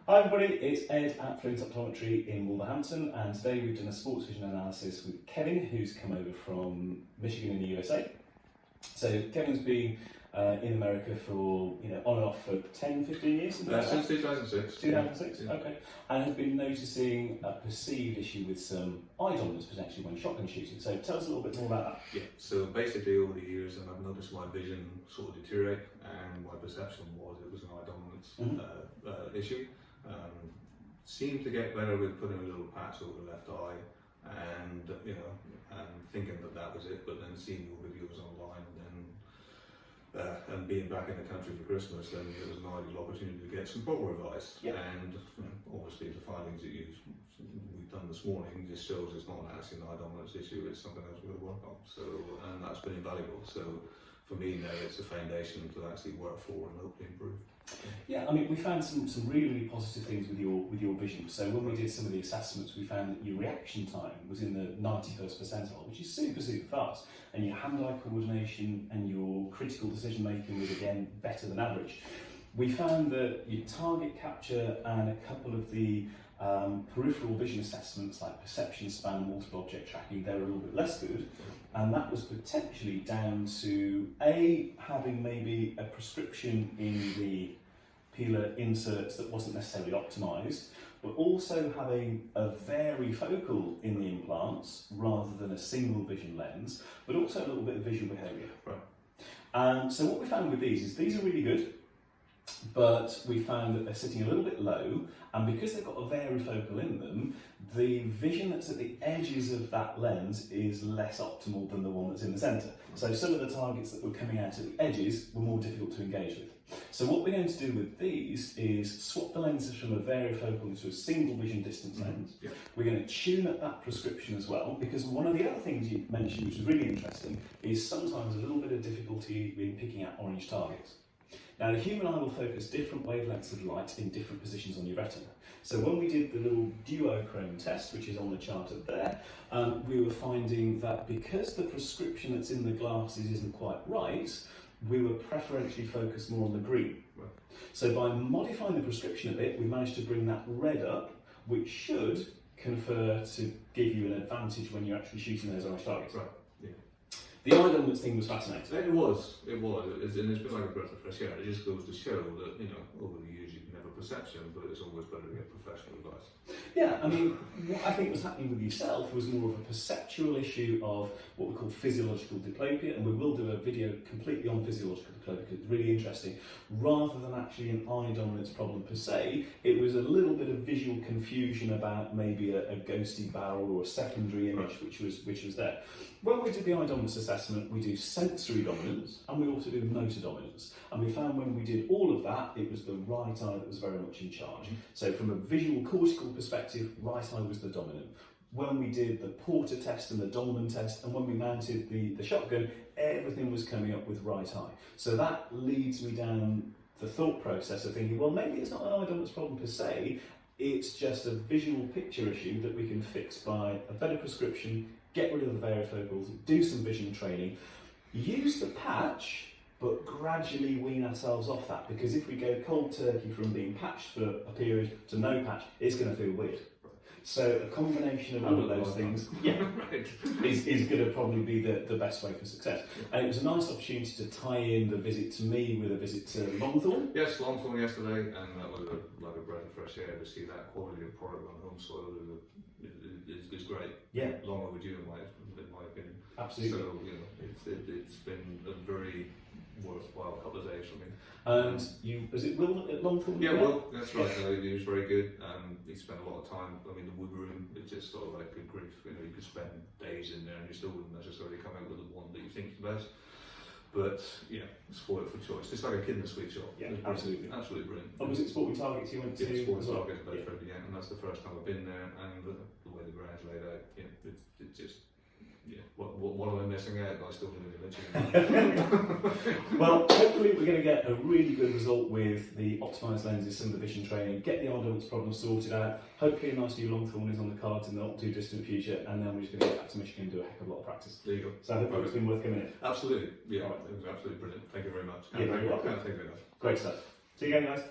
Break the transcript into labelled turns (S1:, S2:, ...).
S1: Hi everybody, it's Ed at Fluent Optometry in Wolverhampton, and today we've done a SportsVision analysis with Kevin, who's come over from Michigan in the USA. So Kevin's been in America for, on and off for 10, 15 years?
S2: Since 2006.
S1: 2006,
S2: yeah.
S1: Okay. And has been noticing a perceived issue with some eye dominance potentially when shotgun shooting. So tell us a little bit more about that.
S2: Yeah, so basically over the years I've noticed my vision sort of deteriorate, and my perception was it was an eye dominance issue. Seemed to get better with putting a little patch over the left eye, and thinking that was it, but then seeing your videos online and being back in the country for Christmas, then it was an ideal opportunity to get some proper advice.
S1: Yep.
S2: And obviously the findings that we've done this morning just shows it's not actually an eye dominance issue, it's something else we've got to work on. So, and that's been invaluable. So for me now it's a foundation to actually work for and hopefully improve.
S1: Yeah, I mean, we found some really positive things with your vision. So when we did some of the assessments, we found that your reaction time was in the 91st percentile, which is super fast, and your hand-eye coordination and your critical decision making was again better than average. We found that your target capture and a couple of the peripheral vision assessments like perception span, multiple object tracking, they were a little bit less good, and that was potentially down to having maybe a prescription in the Pilla inserts that wasn't necessarily optimised, but also having a varifocal in the implants rather than a single vision lens, but also a little bit of visual behaviour.
S2: Right.
S1: So what we found with these are really good, but we found that they're sitting a little bit low, and because they've got a varifocal in them, the vision that's at the edges of that lens is less optimal than the one that's in the centre. So some of the targets that were coming out at the edges were more difficult to engage with. So what we're going to do with these is swap the lenses from a varifocal into a single vision distance lens.
S2: Yeah.
S1: We're going to tune up that prescription as well, because one of the other things you mentioned, which was really interesting, is sometimes a little bit of difficulty in picking out orange targets. Now, the human eye will focus different wavelengths of light in different positions on your retina. So when we did the little duochrome test, which is on the chart up there, we were finding that because the prescription that's in the glasses isn't quite right, we were preferentially focused more on the green.
S2: Right.
S1: So by modifying the prescription a bit, we managed to bring that red up, which should confer to give you an advantage when you're actually shooting those orange targets.
S2: Right. Yeah.
S1: The eye dominance thing was fascinating.
S2: It was, and it's been like a breath of fresh air. It just goes to show that, over the years you can have a perception, but it's always better to get professional advice.
S1: Yeah, I mean, what I think was happening with yourself was more of a perceptual issue of what we call physiological diplopia, and we will do a video completely on physiological diplopia because it's really interesting. Rather than actually an eye dominance problem per se, it was a little bit of visual confusion about maybe a ghosty barrel or a secondary image, right, which was there. When we did the eye dominance assessment, we do sensory dominance and we also do motor dominance. And we found when we did all of that, it was the right eye that was very much in charge. So from a visual cortical perspective, right eye was the dominant. When we did the Porter test and the Dolman test, and when we mounted the shotgun, everything was coming up with right eye. So that leads me down the thought process of thinking, well, maybe it's not an eye dominance problem per se, it's just a visual picture issue that we can fix by a better prescription, get rid of the varifocals, do some vision training, use the patch, but gradually wean ourselves off that, because if we go cold turkey from being patched for a period to no patch, it's going to feel weird. So a combination of all of those things is going to probably be the best way for success. And it was a nice opportunity to tie in the visit to me with a visit to Longthorn.
S2: Yes, Longthorn yesterday, and that was like a breath of fresh air to see that quality of product on home soil is great.
S1: Yeah.
S2: Long overdue in my opinion.
S1: Absolutely.
S2: So, it's been a very worthwhile couple of days for me.
S1: And was it Will at Longthorn?
S2: Yeah, Will, that's right. He was very good. He spent a lot of time. I mean, the wood room, it's just sort of like good grief. You could spend days in there and you still wouldn't necessarily come out with the one that you think is the best. But, spoiled for choice. It's like a kid in a sweet shop.
S1: Yeah, absolutely.
S2: Absolutely brilliant.
S1: Oh, was it Sporting Targets you went to?
S2: Yeah, Sporting
S1: well?
S2: Targets, yeah, and that's the first time I've been there, and the way the ground's laid out, it's just, what am I missing out? I still didn't mention.
S1: Well, hopefully we're going to get a really good result with the optimised lenses, some of the vision training, get the eye dominance problem sorted out. Hopefully a nice new Longthorn is on the cards in the not too distant future, and then we're just going to get back to Michigan and do a heck of a lot of practice.
S2: There you go.
S1: So I hope it's been worth coming in.
S2: Absolutely. Yeah,
S1: Right.
S2: it was absolutely brilliant. Thank you very much.
S1: Yeah, very welcome.
S2: Thank you very much.
S1: Great stuff. See you again, guys.